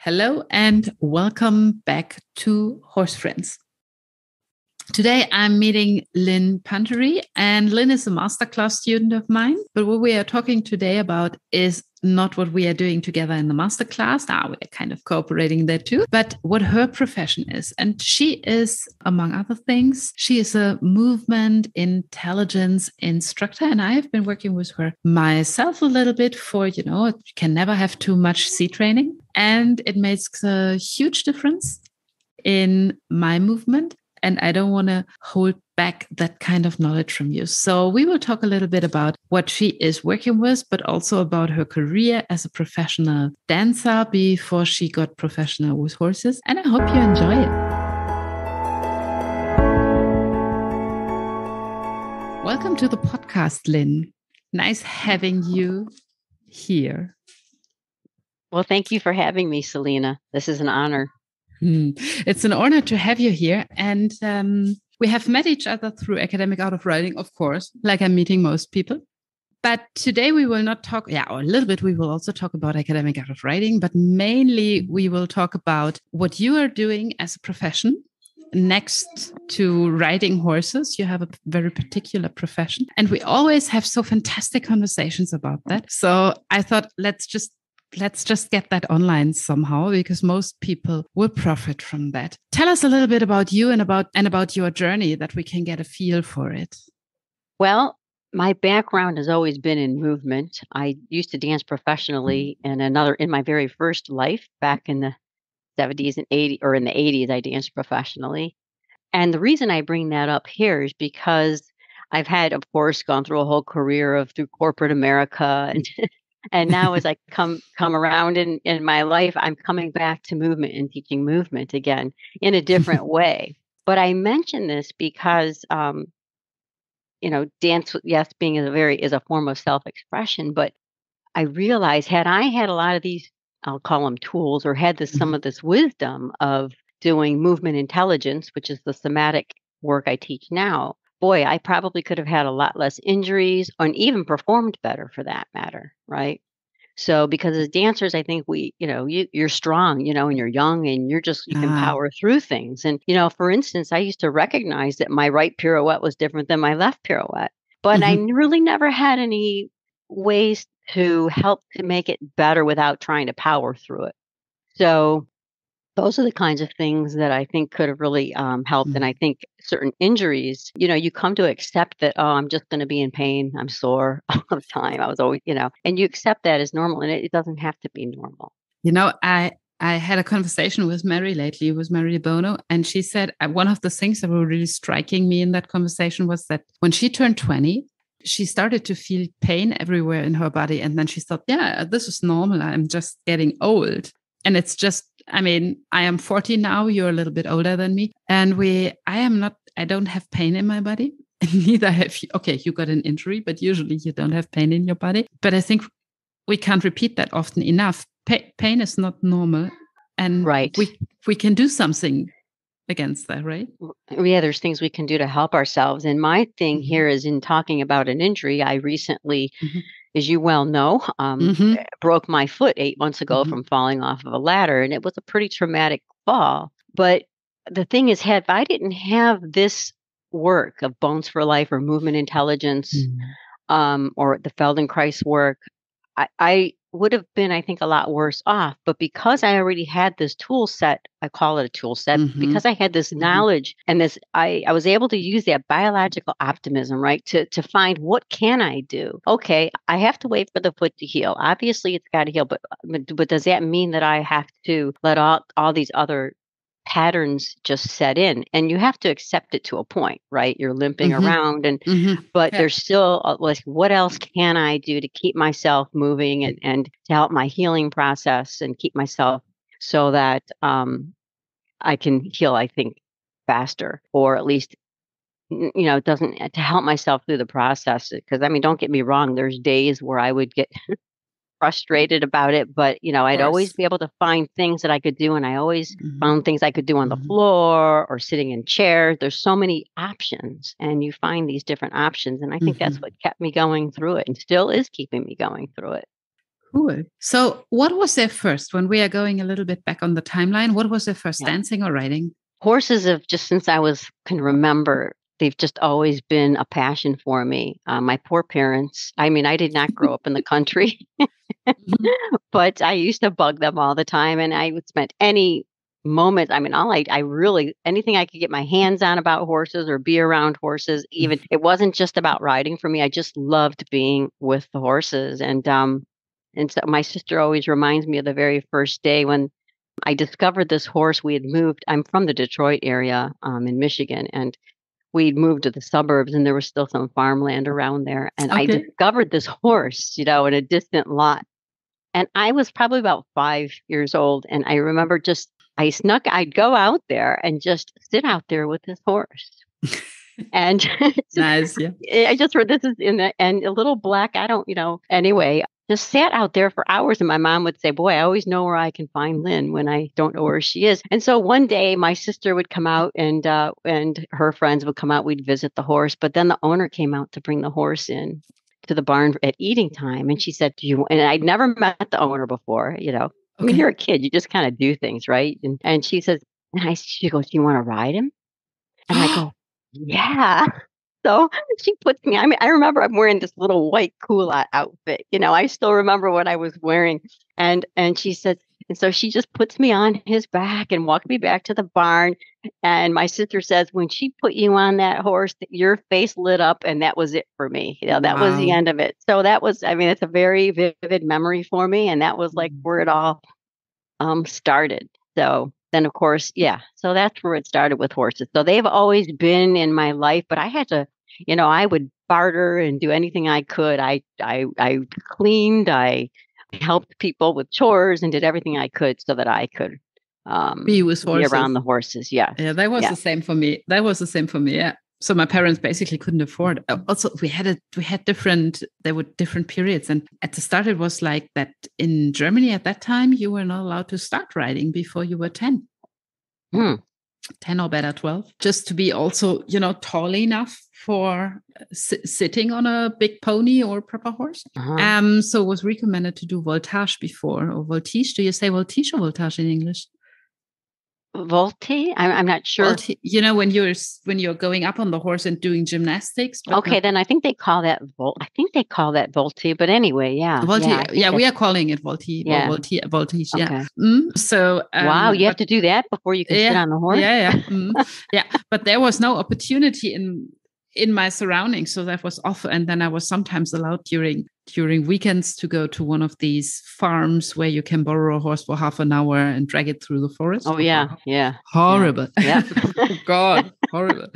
Hello and welcome back to Horsefriends. Today I'm meeting Lynn Punturi, and Lynn is a masterclass student of mine. But what we are talking today about is not what we are doing together in the masterclass. Now we're kind of cooperating there too, but what her profession is. And she is, among other things, she is a movement intelligence instructor. And I have been working with her myself a little bit for, you can never have too much C training. And it makes a huge difference in my movement. And I don't want to hold back that kind of knowledge from you. So we will talk a little bit about what she is working with, but also about her career as a professional dancer before she got professional with horses. And I hope you enjoy it. Welcome to the podcast, Lynn. Nice having you here. Well, thank you for having me, Celina. This is an honor. It's an honor to have you here. And we have met each other through Academic Art of Writing, of course, like I'm meeting most people. But today we will not talk, or a little bit, we will also talk about Academic Art of Writing, but mainly we will talk about what you are doing as a profession. Next to riding horses, you have a very particular profession. And we always have so fantastic conversations about that. So I thought, let's just get that online somehow, because most people will profit from that. Tell us a little bit about you and about your journey, that we can get a feel for it. Well, my background has always been in movement. I used to dance professionally in my very first life back in the 70s and 80s, or in the 80s, I danced professionally. And the reason I bring that up here is because I've had, of course, gone through a whole career through corporate America, and now as I come around in my life, I'm coming back to movement and teaching movement again in a different way. But I mention this because, dance, yes, being is a form of self-expression. But I realized, had I had a lot of these, I'll call them tools, or had some of this wisdom of doing movement intelligence, which is the somatic work I teach now, boy, I probably could have had a lot less injuries and even performed better, for that matter, right? So, because as dancers, I think you're strong, and you're young, and you can power through things. And, for instance, I used to recognize that my right pirouette was different than my left pirouette, but I really never had any ways to help to make it better without trying to power through it. So, those are the kinds of things that I think could have really helped. And I think certain injuries, you come to accept that, oh, I'm just going to be in pain. I'm sore all the time. I was always, and you accept that as normal, and it doesn't have to be normal. I had a conversation with Mary lately, with Mary Bono, and she said one of the things that were really striking me in that conversation was that when she turned 20, she started to feel pain everywhere in her body. And then she thought, yeah, this is normal. I'm just getting old. And it's just, I am 40 now. You're a little bit older than me. And I don't have pain in my body. And neither have you. Okay, you got an injury, but usually you don't have pain in your body. But I think we can't repeat that often enough. Pain is not normal. And right. we can do something against that, right? Yeah, there's things we can do to help ourselves. And my thing here is, in talking about an injury, I recently, as you well know, broke my foot 8 months ago from falling off of a ladder. And it was a pretty traumatic fall. But the thing is, if I didn't have this work of Bones for Life or movement intelligence, or the Feldenkrais work, I would have been, I think, a lot worse off. But because I already had this tool set, I call it a tool set, because I had this knowledge and this, I was able to use that biological optimism, right? To find, what can I do? Okay, I have to wait for the foot to heal. Obviously, it's got to heal, but does that mean that I have to let all these other patterns just set in? And you have to accept it to a point, right? You're limping around, but there's still like, what else can I do to keep myself moving and to help my healing process and keep myself so that I can heal, I think, faster, or at least, it doesn't, to help myself through the process. Because don't get me wrong, there's days where I would get frustrated about it, but I'd always be able to find things that I could do, and I always found things I could do on the floor or sitting in chairs. There's so many options, and you find these different options, and I think that's what kept me going through it, and still is keeping me going through it. Cool. So what was their first, when we are going a little bit back on the timeline, what was their first, dancing or riding? Horses have just since can remember, they've just always been a passion for me. My poor parents, I mean, I did not grow up in the country, but I used to bug them all the time, and I would spend any moment. I mean, I really, anything I could get my hands on about horses or be around horses, even it wasn't just about riding for me. I just loved being with the horses. And so my sister always reminds me of the very first day when I discovered this horse. We had moved. I'm from the Detroit area, in Michigan, and we'd moved to the suburbs, and there was still some farmland around there. And I discovered this horse, in a distant lot. And I was probably about 5 years old. And I remember I'd go out there and just sit out there with this horse. And nice. Yeah. I just read this is and a little black, anyway, just sat out there for hours. And my mom would say, boy, I always know where I can find Lynn when I don't know where she is. And so one day my sister would come out and her friends would come out. We'd visit the horse. But then the owner came out to bring the horse in to the barn at eating time. And she said, and I'd never met the owner before, I mean, you're a kid, you just kind of do things, right? And she says, she goes, do you want to ride him? And I go, yeah. So she puts me, I mean, I remember I'm wearing this little white culotte outfit. I still remember what I was wearing. And she said, and so she just puts me on his back and walked me back to the barn. And my sister says, when she put you on that horse, your face lit up, and that was it for me. That was the end of it. So that was, I mean, it's a very vivid memory for me. And that was like where it all started. So then, of course, so that's where it started with horses. So they've always been in my life, but I had to, I would barter and do anything I could. I cleaned, I helped people with chores and did everything I could so that I could be with horses, be around the horses. Yeah. Yeah, that was the same for me. Yeah. So my parents basically couldn't afford. Also, there were different periods. And at the start, it was like that in Germany at that time, you were not allowed to start riding before you were 10. 10 or better, 12, just to be also, tall enough for sitting on a big pony or proper horse. So it was recommended to do voltage before, or voltige. Do you say voltige or voltage in English? Volte? I'm not sure. When you're going up on the horse and doing gymnastics. Okay, then I think they call that volte. But anyway, volte. Yeah, we are calling it volte. Yeah, voltige. Okay. Yeah. So wow, you have to do that before you can sit on the horse. Yeah. Yeah, but there was no opportunity in my surroundings, so that was off. And then I was sometimes allowed during weekends to go to one of these farms where you can borrow a horse for half an hour and drag it through the forest. Oh yeah. Horrible. Yeah. Oh God, horrible.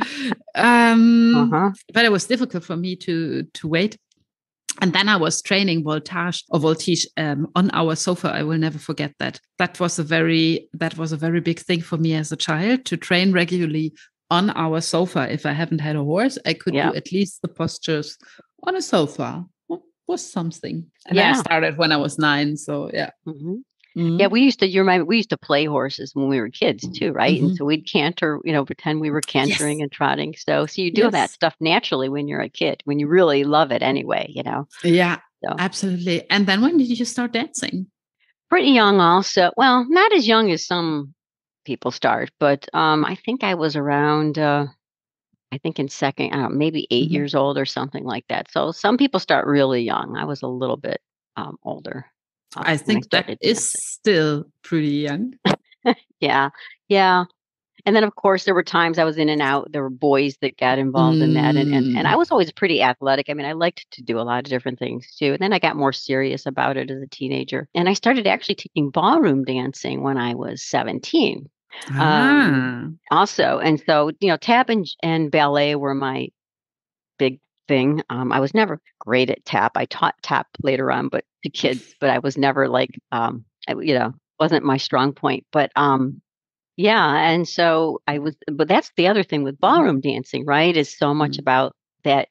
But it was difficult for me to wait. And then I was training voltage on our sofa. I will never forget that. That was a very big thing for me as a child, to train regularly on our sofa. If I haven't had a horse, I could do at least the postures on a sofa. Was something. And I started when I was 9. So yeah. Yeah, we used to play horses when we were kids too, right? And so we'd canter, pretend we were cantering and trotting. So you do that stuff naturally when you're a kid, when you really love it anyway, Yeah, absolutely. And then when did you start dancing? Pretty young also. Well, not as young as some people start, but I think I was around I think in second, maybe 8 years old or something like that. So some people start really young. I was a little bit older. I think that is still pretty young. Yeah. And then, of course, there were times I was in and out. There were boys that got involved in that. And I was always pretty athletic. I mean, I liked to do a lot of different things, too. And then I got more serious about it as a teenager. And I started actually taking ballroom dancing when I was 17. Also. And so, tap and ballet were my big thing. I was never great at tap. I taught tap later on, but to kids, but I was never like, wasn't my strong point. But and so but that's the other thing with ballroom dancing, right? Is so much about that.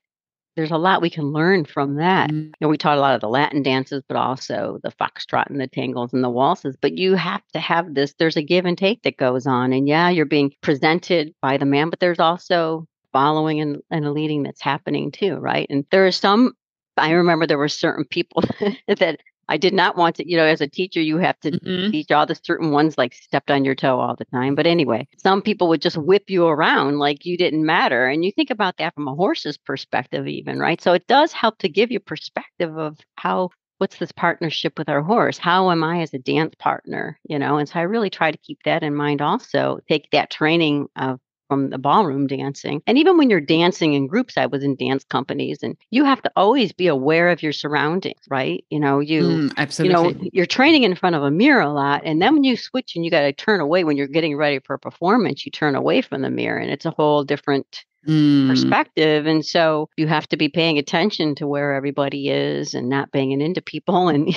There's a lot we can learn from that. We taught a lot of the Latin dances, but also the foxtrot and the tangles and the waltzes. But you have to have this, there's a give and take that goes on. And you're being presented by the man, but there's also following and a leading that's happening too, right? And there are I remember there were certain people that I did not want to, as a teacher, you have to teach all the certain ones like stepped on your toe all the time. But anyway, some people would just whip you around like you didn't matter. And you think about that from a horse's perspective even, right? So it does help to give you perspective of what's this partnership with our horse? How am I as a dance partner? And so I really try to keep that in mind also, take that training from the ballroom dancing. And even when you're dancing in groups, I was in dance companies, and you have to always be aware of your surroundings, right? Absolutely. You're training in front of a mirror a lot. And then when you switch and you got to turn away when you're getting ready for a performance, you turn away from the mirror and it's a whole different perspective. And so you have to be paying attention to where everybody is and not banging into people. And,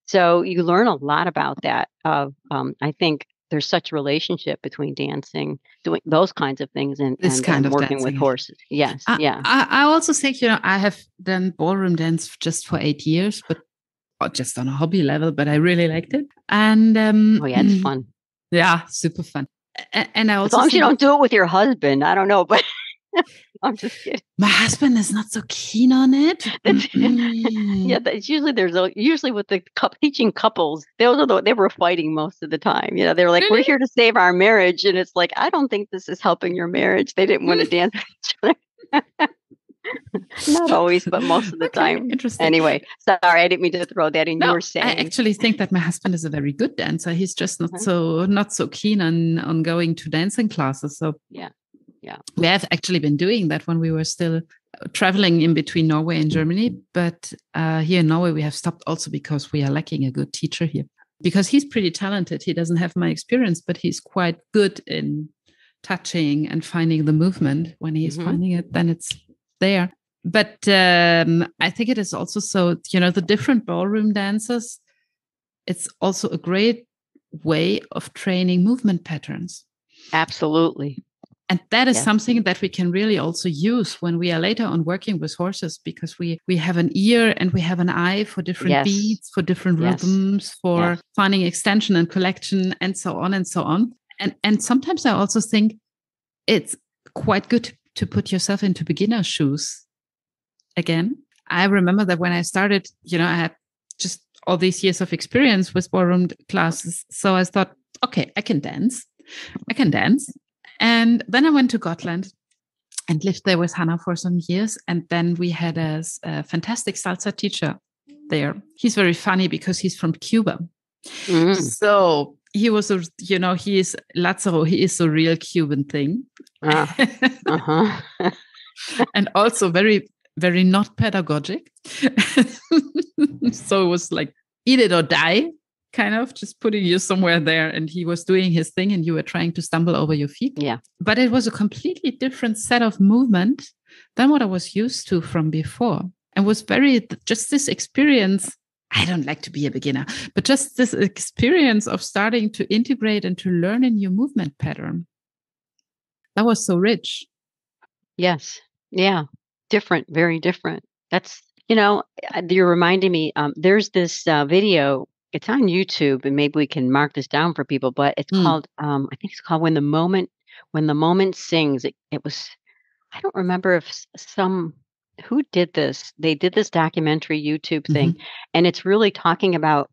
so you learn a lot about that. I think there's such a relationship between dancing, doing those kinds of things, and working dancing, with horses. Yes. I also think, I have done ballroom dance just for 8 years, but just on a hobby level, but I really liked it. And it's fun. Yeah, super fun. And I also, as long as you don't do it with your husband, I don't know, but I'm just kidding. My husband is not so keen on it. Yeah, it's usually with the teaching couples, they were fighting most of the time. They were like, "We're here to save our marriage," and it's like, I don't think this is helping your marriage. They didn't want to dance with each other. Not always, but most of the time. Interesting. Anyway, sorry, I didn't mean to throw that in. You were saying. I actually think that my husband is a very good dancer. He's just not so keen on going to dancing classes. So yeah. We have actually been doing that when we were still traveling in between Norway and Germany. But here in Norway, we have stopped also because we are lacking a good teacher here. Because he's pretty talented. He doesn't have my experience, but he's quite good in touching and finding the movement. When he's finding it, then it's there. But I think it is also so, the different ballroom dances, it's also a great way of training movement patterns. Absolutely. And that is something that we can really also use when we are later on working with horses, because we have an ear and we have an eye for different beats, for different rhythms, for finding extension and collection, and so on and so on. And sometimes I also think it's quite good to put yourself into beginner shoes again. I remember that when I started, I had just all these years of experience with ballroom classes. So I thought, okay, I can dance. And then I went to Gotland and lived there with Hannah for some years. And then we had a fantastic salsa teacher there. He's very funny because he's from Cuba. So he was, he is Lázaro. He is a real Cuban thing. And also very, very not pedagogic. So it was like, eat it or die. Kind of just putting you somewhere there, and he was doing his thing and you were trying to stumble over your feet. Yeah. But it was a completely different set of movement than what I was used to from before. And was just this experience. I don't like to be a beginner, but just this experience of starting to integrate and to learn a new movement pattern. That was so rich. Yes. Yeah. Different, very different. That's, you're reminding me, there's this video. It's on YouTube, and maybe we can mark this down for people, but it's called, I think it's called When the Moment Sings. It was, I don't remember who did this. They did this documentary YouTube thing, and it's really talking about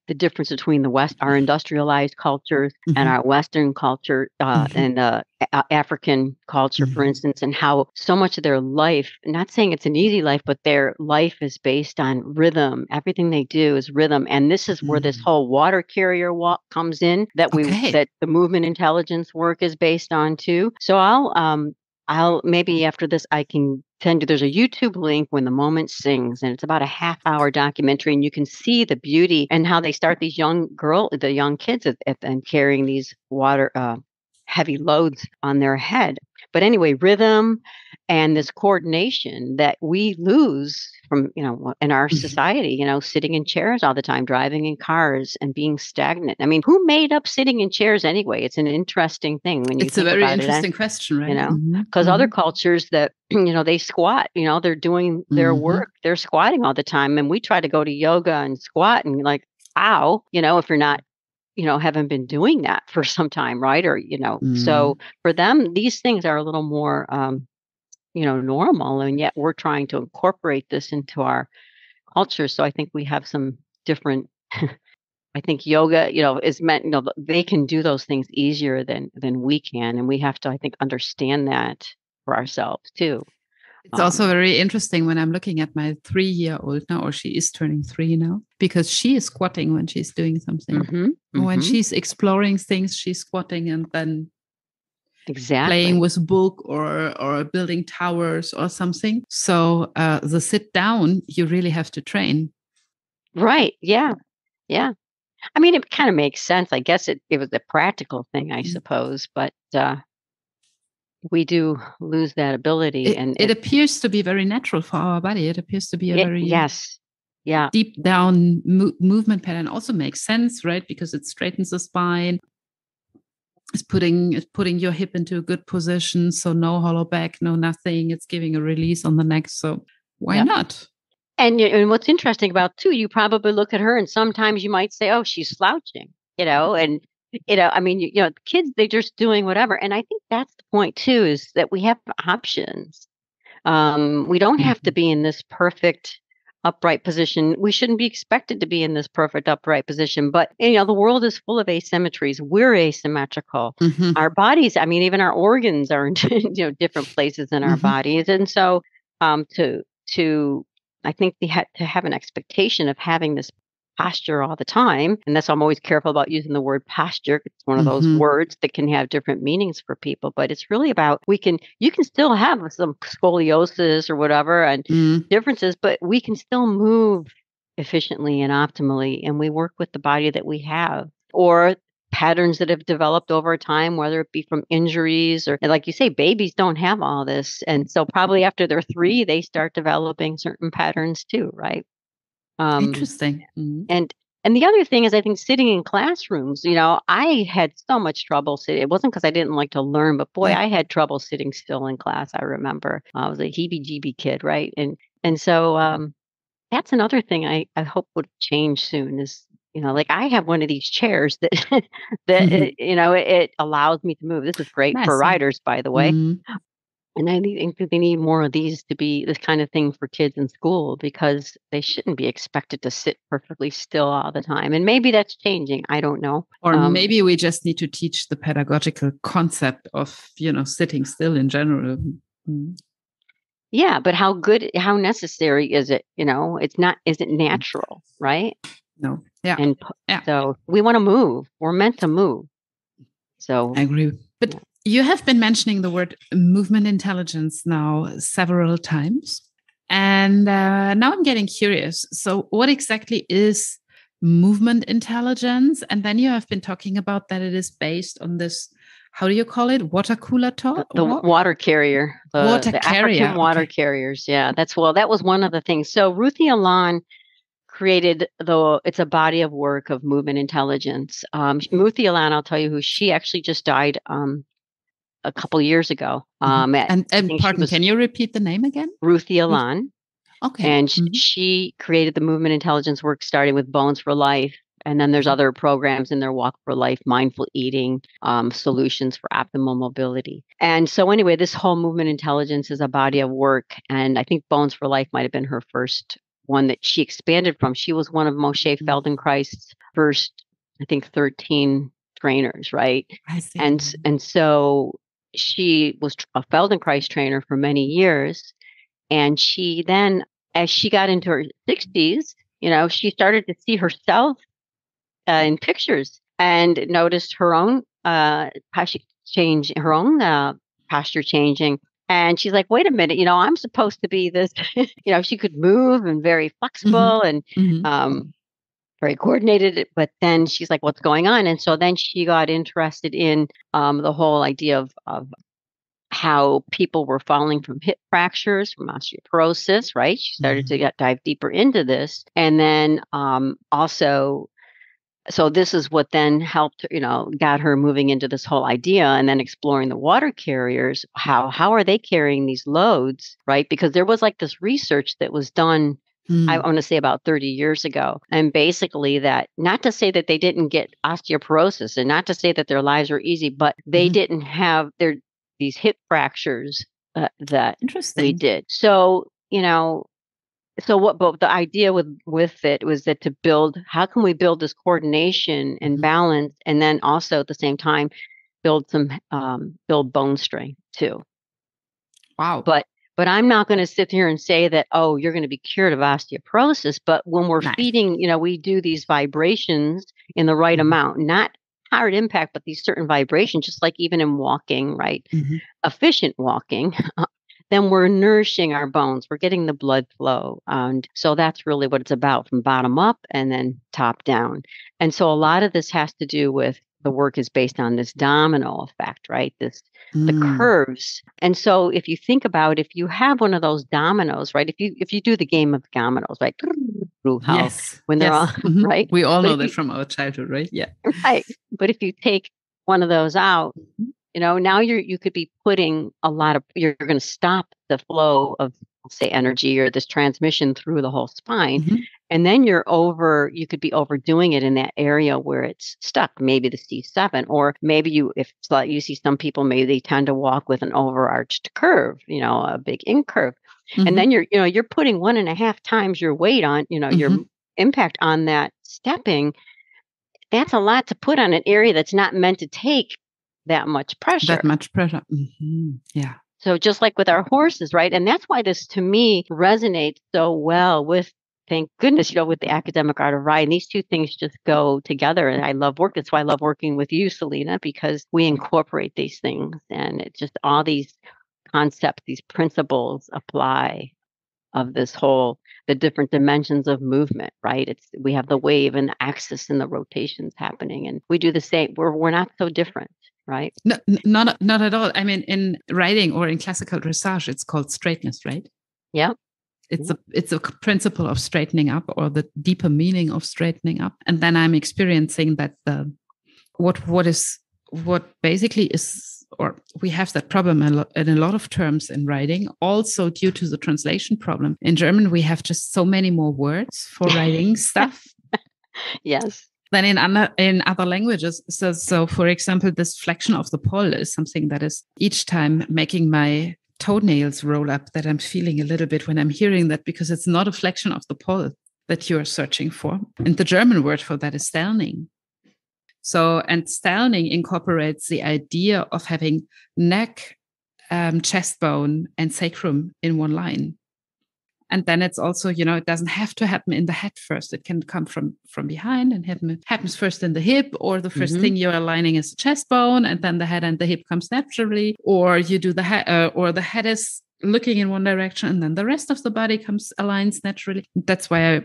the difference between our industrialized cultures and our Western culture and African culture, for instance, and how so much of their life, not saying it's an easy life, but their life is based on rhythm. Everything they do is rhythm. And this is where this whole water carrier walk comes in, that the movement intelligence work is based on too. So I'll maybe after this, I can send you, there's a YouTube link, When the Moment Sings, and it's about a half-hour documentary, and you can see the beauty and how they start the young kids and carrying these water, heavy loads on their head. But anyway, rhythm and this coordination that we lose from, in our society, sitting in chairs all the time, driving in cars and being stagnant. I mean, who made up sitting in chairs anyway? It's an interesting thing when you think about it. It's a very interesting question, right? Because other cultures that, they squat, they're doing their work, they're squatting all the time. And we try to go to yoga and squat and like, ow, if you're not, haven't been doing that for some time, right? Or, so for them, these things are a little more, normal. And yet we're trying to incorporate this into our cultures. So I think we have some different. I think yoga, is meant. They can do those things easier than we can, and we have to, I think, understand that for ourselves too. It's also very interesting when I'm looking at my 3-year-old now, or she is turning 3 now, because she is squatting when she's doing something. When she's exploring things, she's squatting and then playing with a book or building towers or something. So the sit down, you really have to train. Right. Yeah. Yeah. I mean, it kind of makes sense. I guess it was a practical thing, I suppose, but we do lose that ability. It appears to be very natural for our body. It appears to be a very deep down movement pattern. Also makes sense, right? Because it straightens the spine. It's putting your hip into a good position. So no hollow back, no nothing. It's giving a release on the neck. So why not? And what's interesting about too, you probably look at her and sometimes you might say, oh, she's slouching, and I mean, kids, they're just doing whatever. And I think that's the point too, is that we have options. We don't have to be in this perfect upright position. We shouldn't be expected to be in this perfect upright position, but the world is full of asymmetries. We're asymmetrical. Our bodies, I mean, even our organs are in different places in our bodies. And so to I think they had to have an expectation of having this posture all the time. And that's why I'm always careful about using the word posture. It's one of those words that can have different meanings for people, but it's really about you can still have some scoliosis or whatever and differences, but we can still move efficiently and optimally. And we work with the body that we have, or patterns that have developed over time, whether it be from injuries or, like you say, babies don't have all this. And so probably after they're 3, they start developing certain patterns too, right? Interesting. And the other thing is, I think sitting in classrooms, I had so much trouble sitting. It wasn't because I didn't like to learn, but boy, I had trouble sitting still in class. I remember I was a heebie-jeebie kid, right? And so that's another thing I hope would change soon is, like I have one of these chairs that it allows me to move. This is great for riders, by the way. And I think that they need more of these to be this kind of thing for kids in school, because they shouldn't be expected to sit perfectly still all the time. And maybe that's changing. I don't know. Or maybe we just need to teach the pedagogical concept of, sitting still in general. Yeah, but how necessary is it? Is it natural, right? No. Yeah. And so we want to move. We're meant to move. So I agree. But you have been mentioning the word movement intelligence now several times. And now I'm getting curious. So what exactly is movement intelligence? And then you have been talking about that it is based on this, how do you call it? Water cooler talk? The water carrier. The African water carriers. Yeah, that was one of the things. So Ruthie Alon created it's a body of work of movement intelligence. Ruthie Alon, I'll tell you who, she actually just died a couple years ago. And pardon, can you repeat the name again? Ruthie Alon. Okay. And she created the movement intelligence work, starting with Bones for Life. And then there's other programs in there, Walk for Life, Mindful Eating, Solutions for Optimal Mobility. And so anyway, this whole movement intelligence is a body of work. And I think Bones for Life might have been her first one that she expanded from. She was one of Moshe Feldenkrais's first, I think, 13 trainers, right? I see. And so she was a Feldenkrais trainer for many years. And she then, as she got into her 60s, she started to see herself in pictures and noticed her own posture changing. And she's like, wait a minute, I'm supposed to be this, she could move and very flexible and very coordinated. But then she's like, what's going on? And so then she got interested in the whole idea of how people were falling from hip fractures, from osteoporosis, right? She started to dive deeper into this. And then also, so this is what then helped, got her moving into this whole idea, and then exploring the water carriers. How are they carrying these loads, right? Because there was like this research that was done, I want to say about 30 years ago. And basically that, not to say that they didn't get osteoporosis and not to say that their lives were easy, but they didn't have these hip fractures that we did. So, So what, but the idea with it was that to build, how can we build this coordination and balance, and then also at the same time build build bone strength too. Wow. But I'm not going to sit here and say that, oh, you're going to be cured of osteoporosis. But when we're feeding, we do these vibrations in the right amount, not hard impact, but these certain vibrations, just like even in walking, right? Efficient walking, then we're nourishing our bones. We're getting the blood flow. And so that's really what it's about, from bottom up and then top down. And so a lot of this has to do with, the work is based on this domino effect, right? The curves. And so if you think about, if you have one of those dominoes, right? If you do the game of dominoes, right? Yes. When they're all right. We all know that from our childhood, right? Yeah. Right. But if you take one of those out, now you could be putting you're going to stop the flow of, say, energy or this transmission through the whole spine. And then you could be overdoing it in that area where it's stuck, maybe the C7, or maybe if you see some people, maybe they tend to walk with an overarched curve, a big in curve. And then you're putting 1.5 times your weight on, your impact on that stepping. That's a lot to put on an area that's not meant to take that much pressure. Yeah. So just like with our horses, right? And that's why this, to me, resonates so well with, thank goodness, with the academic art of riding. These two things just go together. And that's why I love working with you, Celina, because we incorporate these things, and it's just all these concepts, these principles apply of the different dimensions of movement, right? We have the wave and the axis and the rotations happening, and we do the same. We're not so different, right? No, not at all. I mean, in riding or in classical dressage, it's called straightness, right? Yeah. It's a principle of straightening up, or the deeper meaning of straightening up. And then I'm experiencing that what basically is, or we have that problem in a lot of terms in writing, also due to the translation problem. In German, we have just so many more words for writing stuff. Yes. Than in other languages. So for example, this flexion of the poll is something that is each time making my toenails roll up, that I'm feeling a little bit when I'm hearing that, because it's not a flexion of the poll that you're searching for. And the German word for that is Stellning. And Stellning incorporates the idea of having neck, chest bone, and sacrum in one line. And then it's also, it doesn't have to happen in the head first. It can come from behind and happens first in the hip, or the first thing you're aligning is the chest bone, and then the head and the hip comes naturally, or you do the head, or the head is looking in one direction, and then the rest of the body aligns naturally. That's why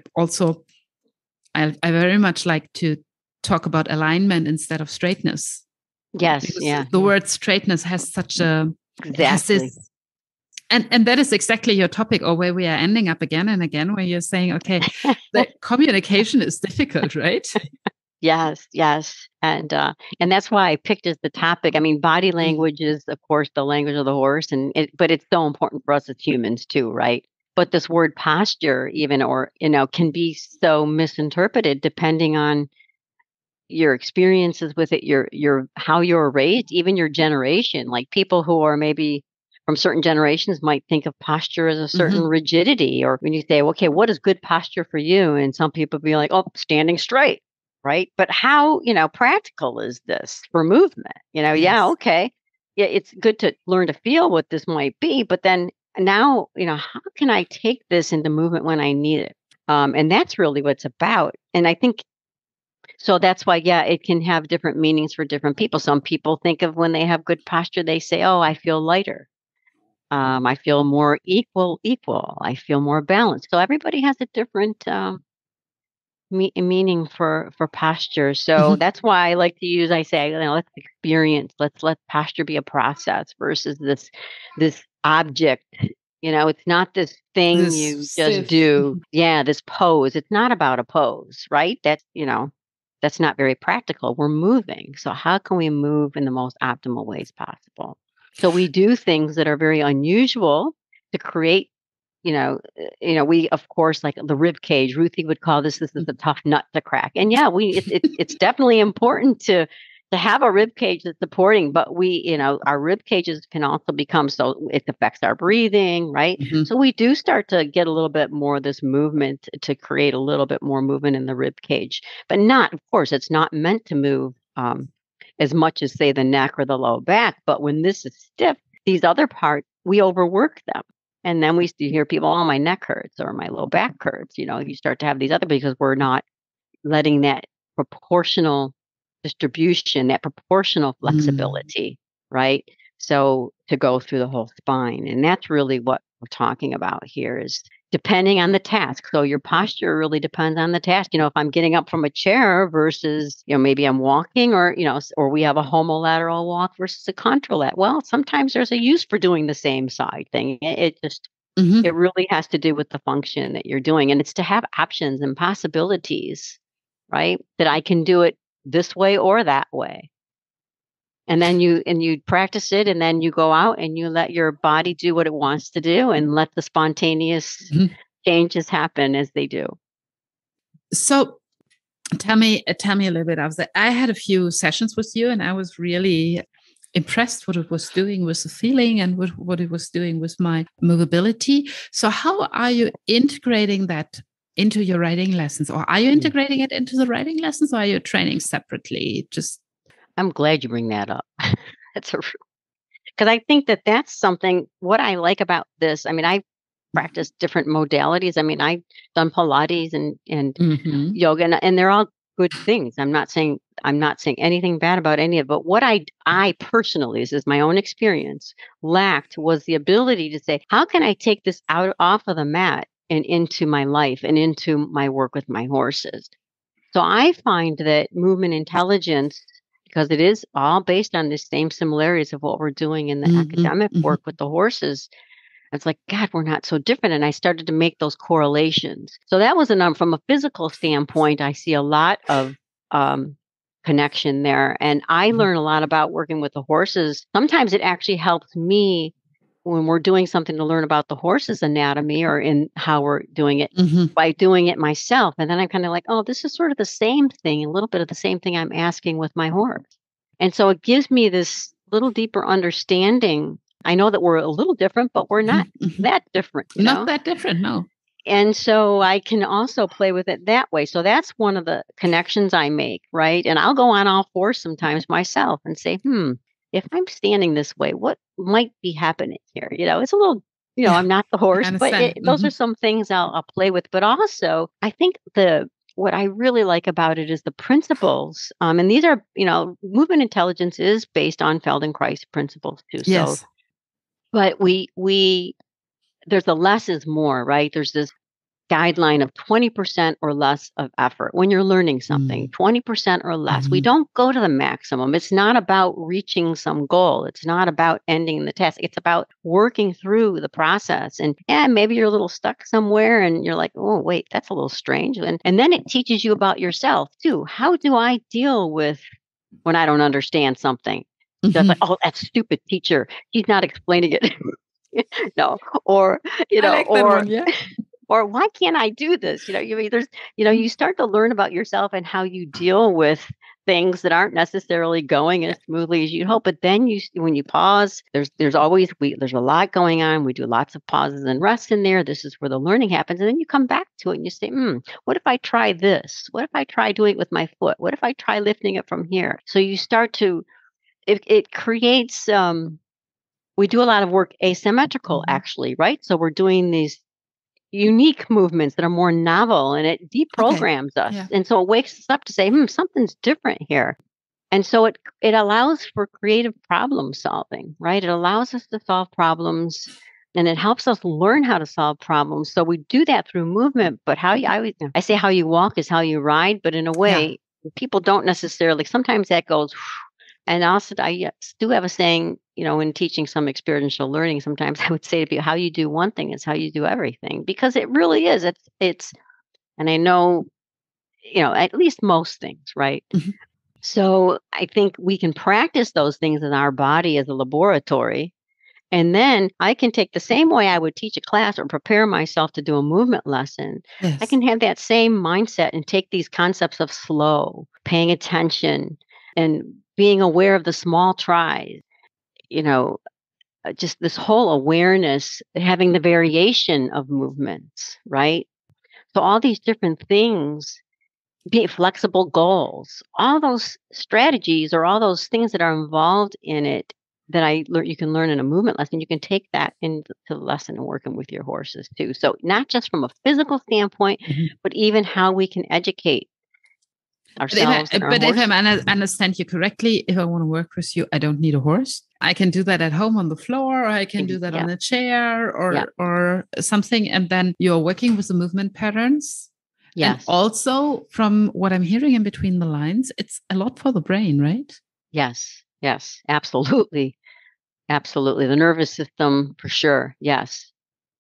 I very much like to talk about alignment instead of straightness. Yes, because yeah. The word straightness has such a exactly. And that is exactly your topic, or where we are ending up again and again, where you're saying, okay, the communication is difficult, right? Yes. And that's why I picked as the topic. I mean, body language is, of course, the language of the horse, but it's so important for us as humans too, right? But this word posture, even, or, can be so misinterpreted depending on your experiences with it, your how you're raised, even your generation. Like people who are maybe from certain generations might think of posture as a certain rigidity, or when you say, okay, what is good posture for you? And some people be like, oh, standing straight, right? But how, practical is this for movement? Yes. Yeah, okay. Yeah, it's good to learn to feel what this might be, but then now, how can I take this into movement when I need it? And that's really what it's about. And I think, so that's why, yeah, it can have different meanings for different people. Some people think of when they have good posture, they say, oh, I feel lighter. I feel more equal. I feel more balanced. So everybody has a different meaning for posture. So that's why I like to use, I say, let's experience, let's let posture be a process versus this object. It's not this thing you just do. Yeah, this pose. It's not about a pose, right? That's not very practical. We're moving. So how can we move in the most optimal ways possible? So we do things that are very unusual to create, we, of course, like the rib cage, Ruthie would call this is a tough nut to crack. And yeah, it's definitely important to to have a rib cage that's supporting, but our rib cages can also become, so it affects our breathing, right? Mm-hmm. So we do start to get a little bit more of this movement to create a little bit more movement in the rib cage, but not, of course, it's not meant to move as much as, say, the neck or the low back. But when this is stiff, these other parts, we overwork them. And then we hear people, oh, my neck hurts or my low back hurts. You start to have these other, because we're not letting that proportional distribution, that proportional flexibility, right? So to go through the whole spine. And that's really what we're talking about here, is depending on the task. So your posture really depends on the task. If I'm getting up from a chair versus, maybe I'm walking, or, or we have a homolateral walk versus a contralateral. Well, sometimes there's a use for doing the same side thing. It just, it really has to do with the function that you're doing. And it's to have options and possibilities, right? That I can do it this way or that way. And then you practice it, and then you go out and you let your body do what it wants to do, and let the spontaneous changes happen as they do. So tell me a little bit. I had a few sessions with you, and I was really impressed what it was doing with the feeling and what it was doing with my movability. So how are you integrating that into your writing lessons, or are you integrating it into the writing lessons, or are you training separately? I'm glad you bring that up. Because I think that's something, what I like about this. I mean, I practice different modalities. I mean, I've done Pilates and yoga, and they're all good things. I'm not saying anything bad about any of it. But what I personally, this is my own experience, lacked was the ability to say, how can I take this off of the mat and into my life and into my work with my horses? So I find that movement intelligence, because it is all based on the same similarities of what we're doing in the academic work with the horses. It's like, God, we're not so different. And I started to make those correlations. So that was from a physical standpoint, I see a lot of connection there. And I learn a lot about working with the horses. Sometimes it actually helps me when we're doing something to learn about the horse's anatomy, or in how we're doing it, by doing it myself. And then I'm kind of like, oh, this is sort of the same thing, a little bit of the same thing I'm asking with my horse. And so it gives me this little deeper understanding. I know that we're a little different, but we're not that different. Not that different, no. And so I can also play with it that way. So that's one of the connections I make, right? And I'll go on all fours sometimes myself and say, if I'm standing this way, what might be happening here? It's a little, I'm not the horse, but those are some things I'll play with. But also, I think what I really like about it is the principles. And these are, movement intelligence is based on Feldenkrais principles too. Yes. So, but there's a less is more, right? There's this guideline of 20% or less of effort when you're learning something, 20% or less. We don't go to the maximum. It's not about reaching some goal. It's not about ending the task. It's about working through the process. And maybe you're a little stuck somewhere and you're like, oh, wait, that's a little strange. And then it teaches you about yourself too. How do I deal with when I don't understand something? Just like, oh, that stupid teacher, he's not explaining it. No, or, I like that one, yeah. Or why can't I do this? You start to learn about yourself and how you deal with things that aren't necessarily going as smoothly as you'd hope. But then when you pause, there's always there's a lot going on. We do lots of pauses and rests in there. This is where the learning happens. And then you come back to it and you say, what if I try this? What if I try doing it with my foot? What if I try lifting it from here? So you start to, it creates, we do a lot of work asymmetrical, actually, right? So we're doing these unique movements that are more novel, and it deprograms us. Yeah. And so it wakes us up to say, something's different here. And so it allows for creative problem solving, right? It allows us to solve problems, and it helps us learn how to solve problems. So we do that through movement, but I say how you walk is how you ride, but in a way, people don't necessarily, sometimes that goes, and also I do have a saying, in teaching some experiential learning, sometimes I would say to people, how you do one thing is how you do everything, because it really is. It's, and I know, at least most things, right? So I think we can practice those things in our body as a laboratory. And then I can take the same way I would teach a class or prepare myself to do a movement lesson. Yes. I can have that same mindset and take these concepts of slow, paying attention, and being aware of the small tries, just this whole awareness, having the variation of movements, right? So all these different things, be it flexible goals, all those strategies or all those things that are involved in it that you can learn in a movement lesson, you can take that into the lesson and working with your horses too. So not just from a physical standpoint, but even how we can educate ourselves and our But if horses. I understand you correctly, if I want to work with you, I don't need a horse. I can do that at home on the floor, or I can do that on a chair or something. And then you're working with the movement patterns. Yes. And also, from what I'm hearing in between the lines, it's a lot for the brain, right? Yes, absolutely. Absolutely. The nervous system, for sure. Yes.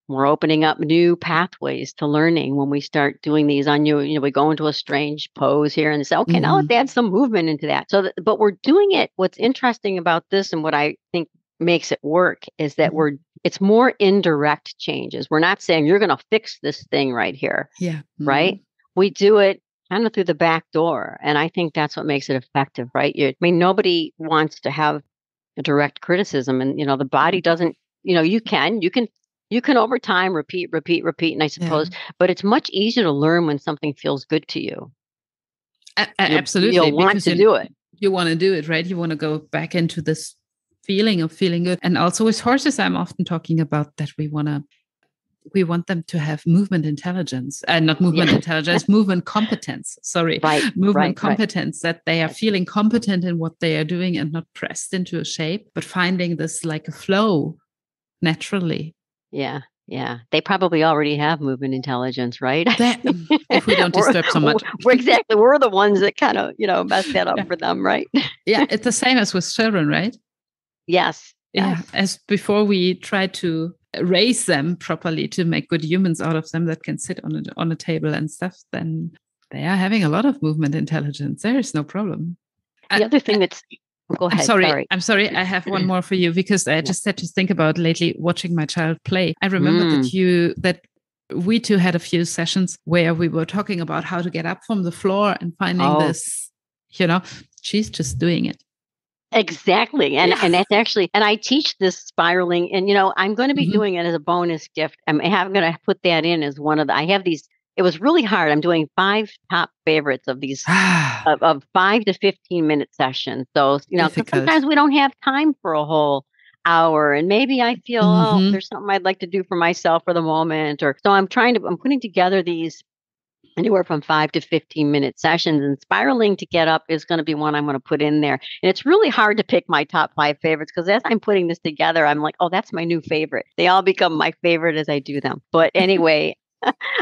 We're opening up new pathways to learning when we start doing these on we go into a strange pose here and say, okay, now let's add some movement into that. But we're doing it. What's interesting about this and what I think makes it work is that it's more indirect changes. We're not saying you're going to fix this thing right here. Yeah. Right. We do it kind of through the back door. And I think that's what makes it effective, right? Nobody wants to have a direct criticism, and the body doesn't. You can over time repeat, and I suppose, but it's much easier to learn when something feels good to you. Absolutely, you'll want to do it. You want to do it, right? You want to go back into this feeling of feeling good. And also with horses, I'm often talking about that we want them to have movement intelligence, not movement intelligence, movement competence. Sorry, movement competence, that they are feeling competent in what they are doing and not pressed into a shape, but finding this like a flow naturally. Yeah. They probably already have movement intelligence, right? If we don't disturb so much. We're the ones that kind of, mess that up for them, right? Yeah, it's the same as with children, right? Yes. Yeah, as before we try to raise them properly to make good humans out of them that can sit on a table and stuff, then they are having a lot of movement intelligence. There is no problem. The other thing that's... Go ahead. I'm sorry. I have one more for you because I just had to think about lately watching my child play. I remember that we two had a few sessions where we were talking about how to get up from the floor and finding this, she's just doing it. Exactly. And that's actually, and I teach this spiraling, and, I'm going to be doing it as a bonus gift. I'm going to put that in as one of I have these. It was really hard. I'm doing 5 top favorites of these of 5 to 15 minute sessions. So, sometimes we don't have time for a whole hour, and maybe I feel, there's something I'd like to do for myself for the moment. So I'm putting together these anywhere from 5 to 15 minute sessions, and spiraling to get up is going to be one I'm going to put in there. And it's really hard to pick my top 5 favorites because as I'm putting this together, I'm like, oh, that's my new favorite. They all become my favorite as I do them. But anyway,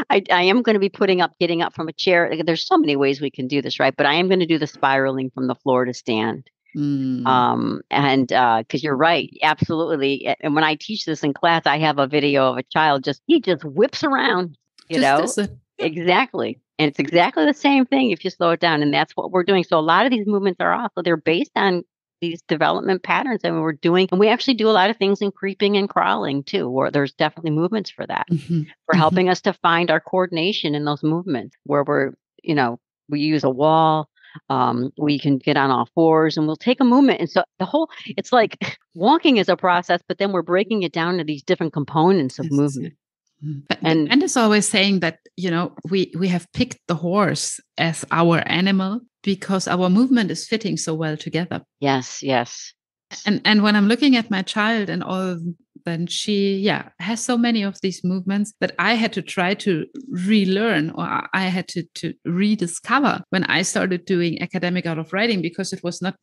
I am going to be getting up from a chair. There's so many ways we can do this, right? But I am going to do the spiraling from the floor to stand. And because you're right, absolutely. And when I teach this in class, I have a video of a child he just whips around, Exactly. And it's exactly the same thing if you slow it down. And that's what we're doing. So a lot of these movements are also, they're based on these development patterns that we're doing. And we actually do a lot of things in creeping and crawling too, where there's definitely movements for that, for helping us to find our coordination in those movements where we use a wall. We can get on all fours and we'll take a movement. And so it's like walking is a process, but then we're breaking it down to these different components of movement. And it's always saying that, we have picked the horse as our animal because our movement is fitting so well together. Yes. And when I'm looking at my child and all, then she, has so many of these movements that I had to try to relearn, or I had to rediscover when I started doing academic art of riding, because it was not,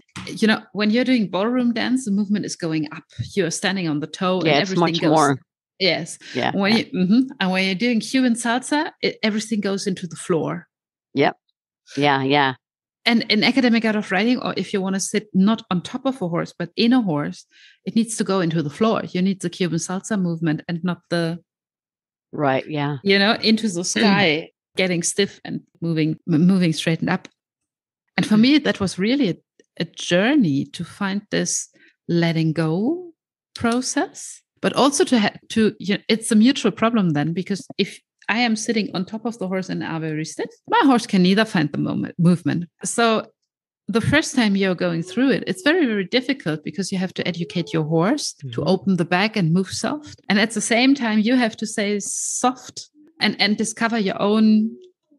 when you're doing ballroom dance, the movement is going up. You're standing on the toe and everything goes more. Yes. Yeah. And when you're doing Cuban salsa, everything goes into the floor. Yep. Yeah. And in academic art of riding, or if you want to sit not on top of a horse, but in a horse, it needs to go into the floor. You need the Cuban salsa movement and not the... Right, yeah. Into the sky, getting stiff and moving straight and up. And for me, that was really a journey to find this letting go process. But also it's a mutual problem then, because if I am sitting on top of the horse and are very stiff, my horse can neither find the movement. So the first time you're going through it, it's very, very difficult because you have to educate your horse to open the back and move soft. And at the same time, you have to say soft and discover your own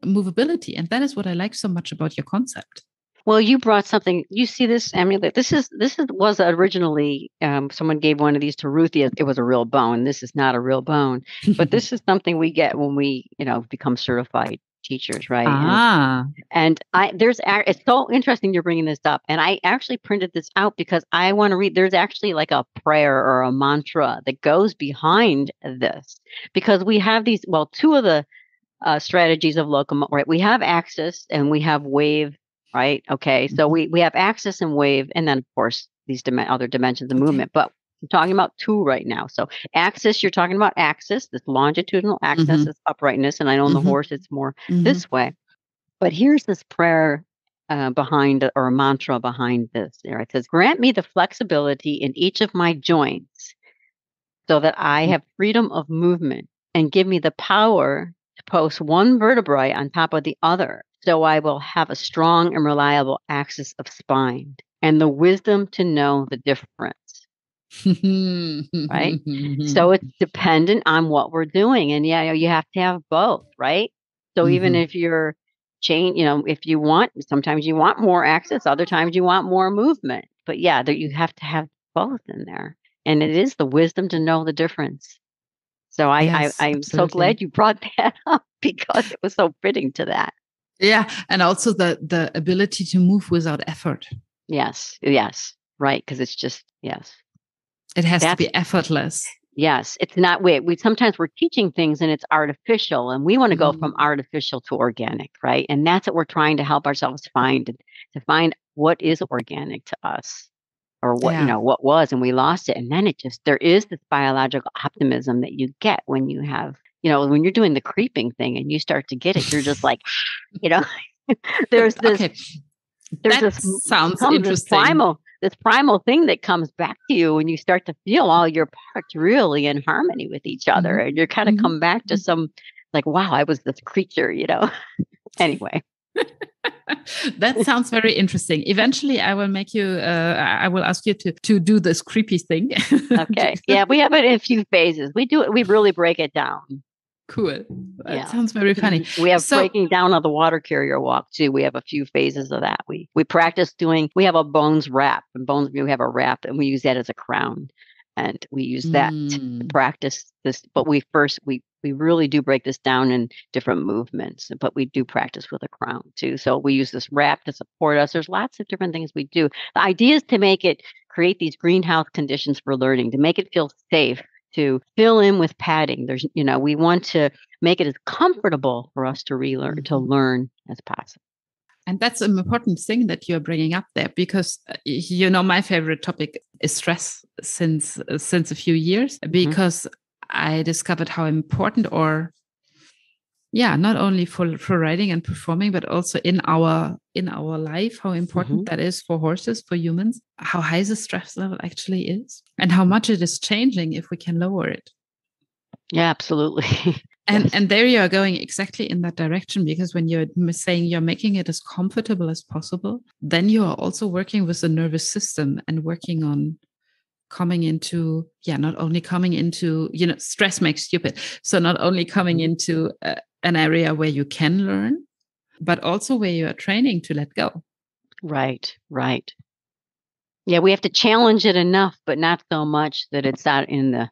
movability. And that is what I like so much about your concept. Well, you brought something. You see this amulet. This was originally someone gave one of these to Ruthie. It was a real bone. This is not a real bone, but this is something we get when we become certified teachers, right? And it's so interesting you're bringing this up. And I actually printed this out because I want to read. There's actually like a prayer or a mantra that goes behind this, because we have these. Well, two of the strategies of locomotion, right? We have axis and we have wave. Right. Okay. So we have axis and wave, and then of course these other dimensions of movement. But I'm talking about two right now. So axis, you're talking about axis. This longitudinal axis is uprightness, and I know in the horse it's more this way. But here's this prayer behind, or a mantra behind this. There it says, "Grant me the flexibility in each of my joints, so that I have freedom of movement, and give me the power to post one vertebrae on top of the other. So I will have a strong and reliable axis of spine, and the wisdom to know the difference." Right? So it's dependent on what we're doing. And you have to have both, right? So even if you're if you want, sometimes you want more axis, other times you want more movement. But you have to have both in there. And it is the wisdom to know the difference. So I'm so glad you brought that up, because it was so fitting to that. Yeah. And also the ability to move without effort. Yes. Right. Because it's just, yes. It has to be effortless. Yes. It's not, we sometimes we're teaching things and it's artificial, and we want to go from artificial to organic, right? And that's what we're trying to help ourselves find, to find what is organic to us, or what, what was, and we lost it. And then there is this biological optimism that you get when you have, when you're doing the creeping thing and you start to get it, you're just like, there's this, sounds interesting. This primal thing that comes back to you when you start to feel all your parts really in harmony with each other. And you're kind of come back to some, like, wow, I was this creature, Anyway. That sounds very interesting. Eventually, I will I will ask you to do this creepy thing. Okay. Yeah, we have it in a few phases. We really break it down. Cool. That sounds very funny. We have breaking down of the water carrier walk too. We have a few phases of that. We practice we have a bones wrap, and we have a wrap, and we use that as a crown. And we use that to practice this. But we really do break this down in different movements, but we do practice with a crown too. So we use this wrap to support us. There's lots of different things we do. The idea is to create these greenhouse conditions for learning, to make it feel safe, to fill in with padding. We want to make it as comfortable for us to relearn, to learn as possible. And that's an important thing that you're bringing up there, because, my favorite topic is stress since a few years, because I discovered how important, not only for riding and performing, but also in our life, how important that is for horses, for humans, how high the stress level actually is, and how much it is changing if we can lower it. Yeah, absolutely. And there you are going exactly in that direction, because when you're saying you're making it as comfortable as possible, then you are also working with the nervous system and working on coming into, not only coming into, stress makes stupid. So not only coming into an area where you can learn, but also where you are training to let go. Right. Yeah, we have to challenge it enough, but not so much that it's not in the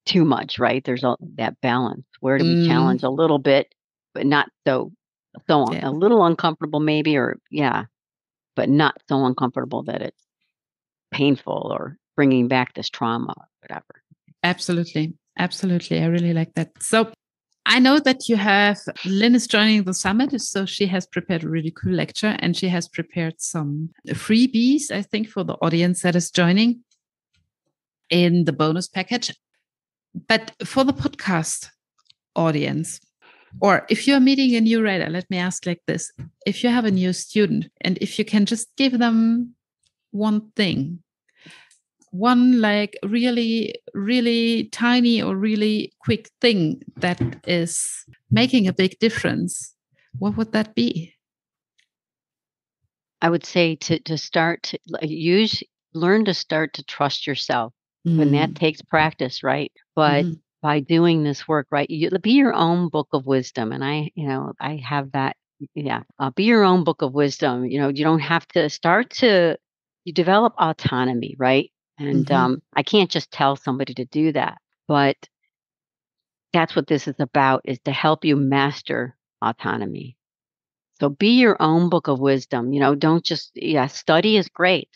too much, right? There's that balance. Where do we challenge a little bit, but not so a little uncomfortable maybe, but not so uncomfortable that it's painful or bringing back this trauma or whatever. Absolutely. I really like that. So I know that Lynn is joining the summit, so she has prepared a really cool lecture, and she has prepared some freebies, I think, for the audience that is joining in the bonus package. But for the podcast audience, or if you're meeting a new rider, let me ask like this. If you have a new student, and if you can just give them one thing, one like really, really tiny or really quick thing that is making a big difference, what would that be? I would say to start to learn to start to trust yourself, and that Mm. takes practice, right? But Mhm. by doing this work, right, you be your own book of wisdom, and I have that. Yeah, be your own book of wisdom. You don't have to start to. You develop autonomy, right? And Mhm. I can't just tell somebody to do that, but that's what this is about: is to help you master autonomy. So be your own book of wisdom. Don't just, yeah, study is great,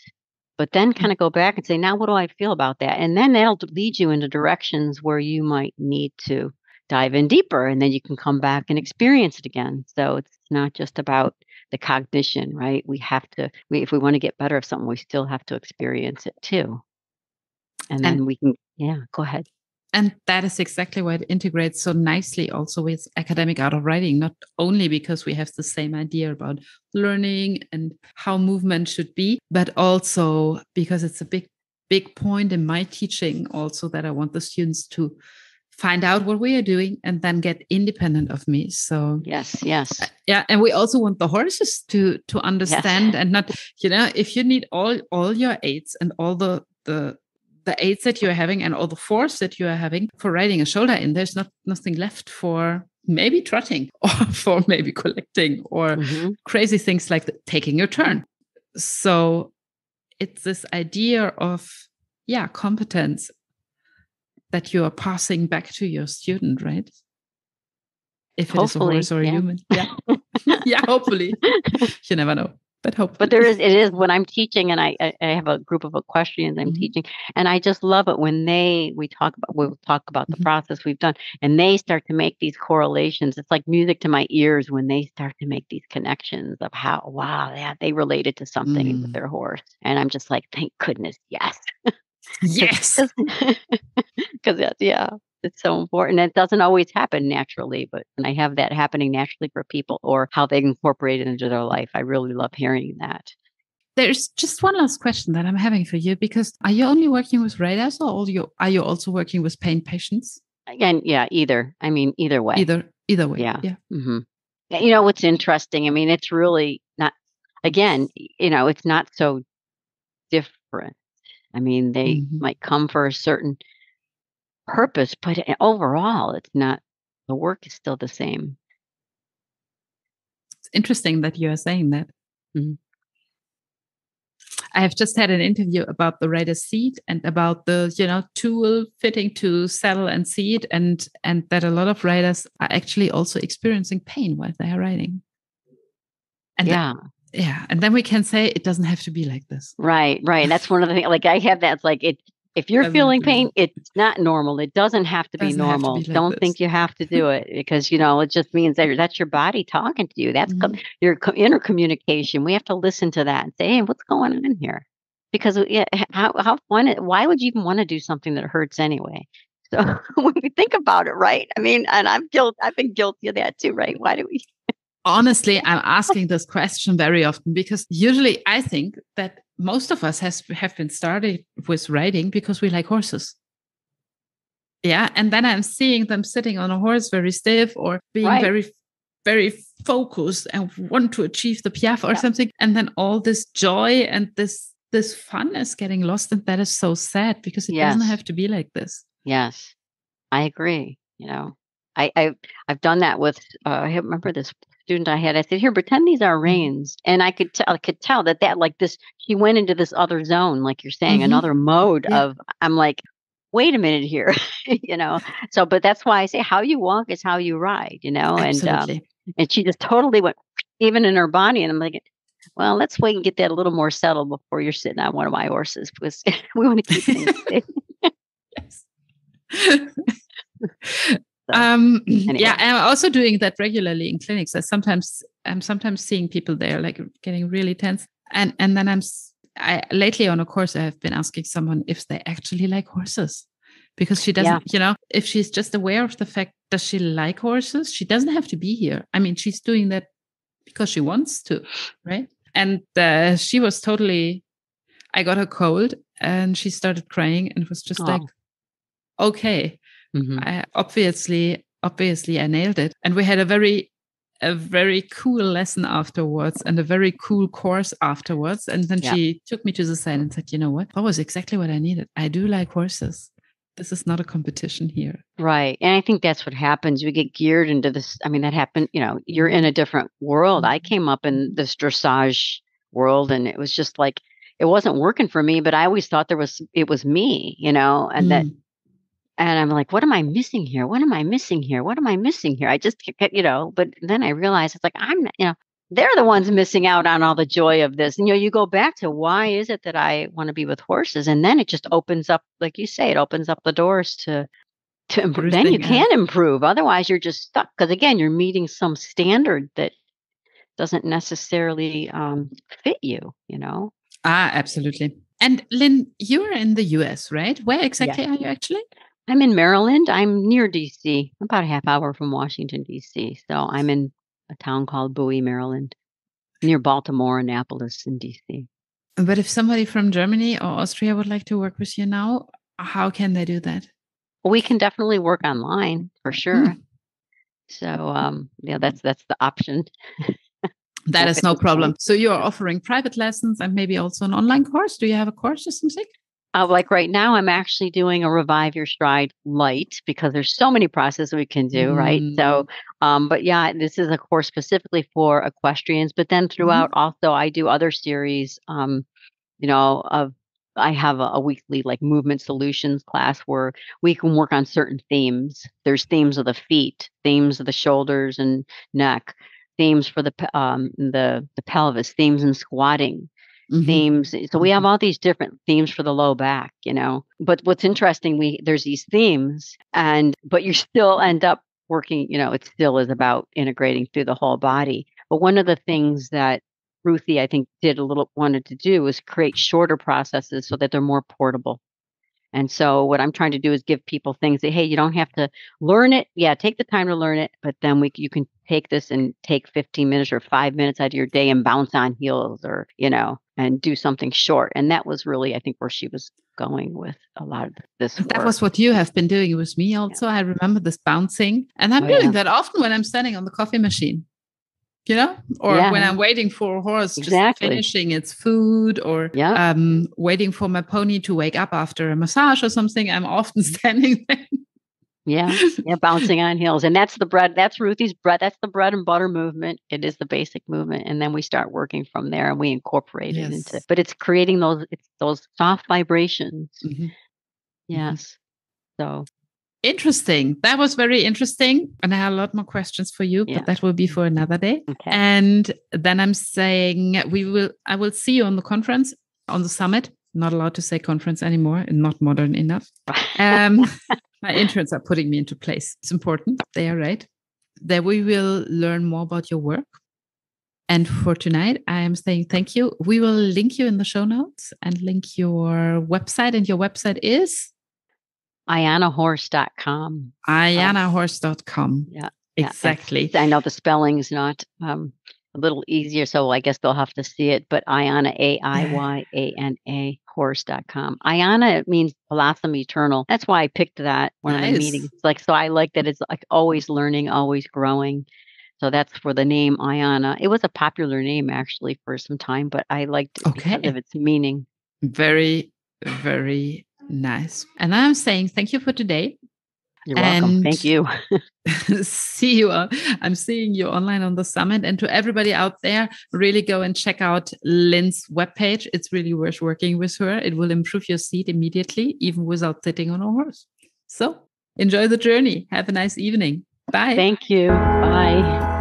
but then Yeah. kind of go back and say, now what do I feel about that? And then that'll lead you into directions where you might need to dive in deeper, and then you can come back and experience it again. So it's not just about the cognition, right? If we want to get better at something, we still have to experience it too. And And then we can, yeah, go ahead. And that is exactly why it integrates so nicely also with academic art of writing, not only because we have the same idea about learning and how movement should be, but also because it's a big point in my teaching also that I want the students to find out what we are doing and then get independent of me. So Yes, yes, yeah, and we also want the horses to yes. understand and not, if you need all your aids and all the aids that you're having and all the force that you are having for riding a shoulder in, there's nothing left for maybe trotting or for maybe collecting or Hmm. crazy things like taking your turn. So it's this idea of, yeah, competence that you are passing back to your student, right? If it is a Hopefully, horse or a yeah. human. Yeah. Yeah, hopefully. You never know, but But hopefully. it is when I'm teaching, and I have a group of equestrians I'm Mhm. teaching, and I just love it when we'll talk about the Mhm. process we've done, and they start to make these correlations. It's like music to my ears when they start to make these connections of how, wow, yeah, they related to something with Mm. their horse, and I'm just like, thank goodness, yes, Yes. because that's, yeah. It's so important. It doesn't always happen naturally, but when I have that happening naturally for people or how they incorporate it into their life, I really love hearing that. There's just one last question that I'm having for you because are you only working with radars or are you also working with pain patients? Again, yeah, either. I mean, either way. Either way. Yeah. Yeah. Mhm. You know what's interesting? I mean, it's really not again, it's not so different. I mean, they Mhm. might come for a certain purpose, but overall, it's not the work is still the same. It's interesting that you are saying that. Mhm. I have just had an interview about the rider seat and about the, tool fitting to saddle and seat and that a lot of riders are actually also experiencing pain while they are riding. And Yeah. yeah, and then we can say it doesn't have to be like this. Right, right. That's one of the things. Like I have that. It's like if you're Doesn't have feeling to be pain, like it's not normal. It doesn't have to be doesn't have to be normal. like Don't this. think you have to do it because it just means that's your body talking to you. That's Mhm. your inner communication. We have to listen to that and say, "Hey, what's going on here?" Because yeah, how fun? Why would you even want to do something that hurts anyway? So when we think about it, right? I mean, and I've been guilty of that too, right? Why do we? Honestly, I'm asking this question very often because usually I think that most of us have been started with riding because we like horses. Yeah. And then I'm seeing them sitting on a horse very stiff or being Right. very, very focused and want to achieve the piaffe or Yeah. something. And then all this joy and this fun is getting lost. And that is so sad because it doesn't Yes. have to be like this. Yes. I agree. I've done that with. I remember this student I had. I said, "Here, pretend these are Mhm. reins," and I could tell that like this. She went into this other zone, like you're saying, Mhm. another mode Yeah, of. I'm like, wait a minute here, So, but that's why I say how you walk is how you ride, absolutely. and she just totally went even in her body, and I'm like, well, let's wait and get that a little more settled before you're sitting on one of my horses because we want to keep things safe. Yes. So Yeah, anyway, I'm also doing that regularly in clinics. I'm sometimes seeing people there like getting really tense, and then I lately on a course I have been asking someone if they actually like horses, because she yeah, doesn't, if she's just aware of the fact does she like horses, she doesn't have to be here. I mean, she's doing that because she wants to, right? And she was totally. I got a cold, and she started crying, and was just like, oh, okay. hmm, I obviously I nailed it. And we had a very a very cool lesson afterwards and a very cool course afterwards. And then she took me to the side and said, you know what? That was exactly what I needed. I do like horses. This is not a competition here. Right. And I think that's what happens. We get geared into this. I mean, that happened, you're in a different world. I came up in this dressage world, and it was just like, it wasn't working for me, but I always thought it was me, and that, and I'm like, what am I missing here? What am I missing here? What am I missing here? I just, but then I realized it's like, they're the ones missing out on all the joy of this. And, you go back to, why is it that I want to be with horses? And then it just opens up, like you say, it opens up the doors to improve. Then you can improve. Otherwise, you're just stuck. Because again, you're meeting some standard that doesn't necessarily fit you, Absolutely. And Lynn, you're in the US, right? Where exactly are you actually? I'm in Maryland. I'm near DC, about a half hour from Washington, DC. So I'm in a town called Bowie, Maryland, near Baltimore, Annapolis, and DC. But if somebody from Germany or Austria would like to work with you now, how can they do that? Well, we can definitely work online for sure. So, that's the option. That is no problem. So you're offering private lessons and maybe also an online course. Do you have a course or something? Like right now, I'm actually doing a Revive Your Stride Light, because there's so many processes we can do, right? So, but yeah, this is a course specifically for equestrians. But then throughout, also, I do other series. I have a weekly like movement solutions class where we can work on certain themes. There's themes of the feet, themes of the shoulders and neck, themes for the pelvis, themes in squatting. Themes. So we have all these different themes for the low back, But what's interesting, there's these themes, but you still end up working, it still is about integrating through the whole body. But one of the things that Ruthie, I think, wanted to do was create shorter processes so that they're more portable. And so what I'm trying to do is give people things that, hey, you don't have to learn it. Yeah, take the time to learn it. But then you can take this and take 15 minutes or 5 minutes out of your day and bounce on heels or, and do something short. And that was really, I think, where she was going with a lot of this work. That was what you have been doing with me also. Yeah. I remember this bouncing. And I'm doing that often when I'm standing on the coffee machine. Or when I'm waiting for a horse, just finishing its food or waiting for my pony to wake up after a massage or something. I'm often standing there. Yeah, bouncing on heels. And that's Ruthie's bread. That's the bread and butter movement. It is the basic movement. And then we start working from there and we incorporate it into, but it's creating those soft vibrations. Yes. So. Interesting. That was very interesting. And I have a lot more questions for you, but that will be for another day. Okay. And then I'm saying I will see you on the conference, on the summit. Not allowed to say conference anymore, not modern enough. My interns are putting me into place. It's important. They are right. There we will learn more about your work. And for tonight, I am saying thank you. We will link you in the show notes and link your website. And your website is? IanaHorse.com. IanaHorse.com. Yeah. Exactly. I know the spelling is not a little easier, so I guess they'll have to see it. But Iana, AIYANA, horse.com. Iana means blossom eternal. That's why I picked that one of the meetings. So I like that it's like always learning, always growing. So that's for the name Iana. It was a popular name actually for some time, but I liked it because of its meaning. Very, very nice. And I'm saying thank you for today. You're welcome. Thank you. See you. I'm seeing you online on the summit. And to everybody out there, really go and check out Lynn's webpage. It's really worth working with her. It will improve your seat immediately, even without sitting on a horse. So enjoy the journey. Have a nice evening. Bye. Thank you. Bye.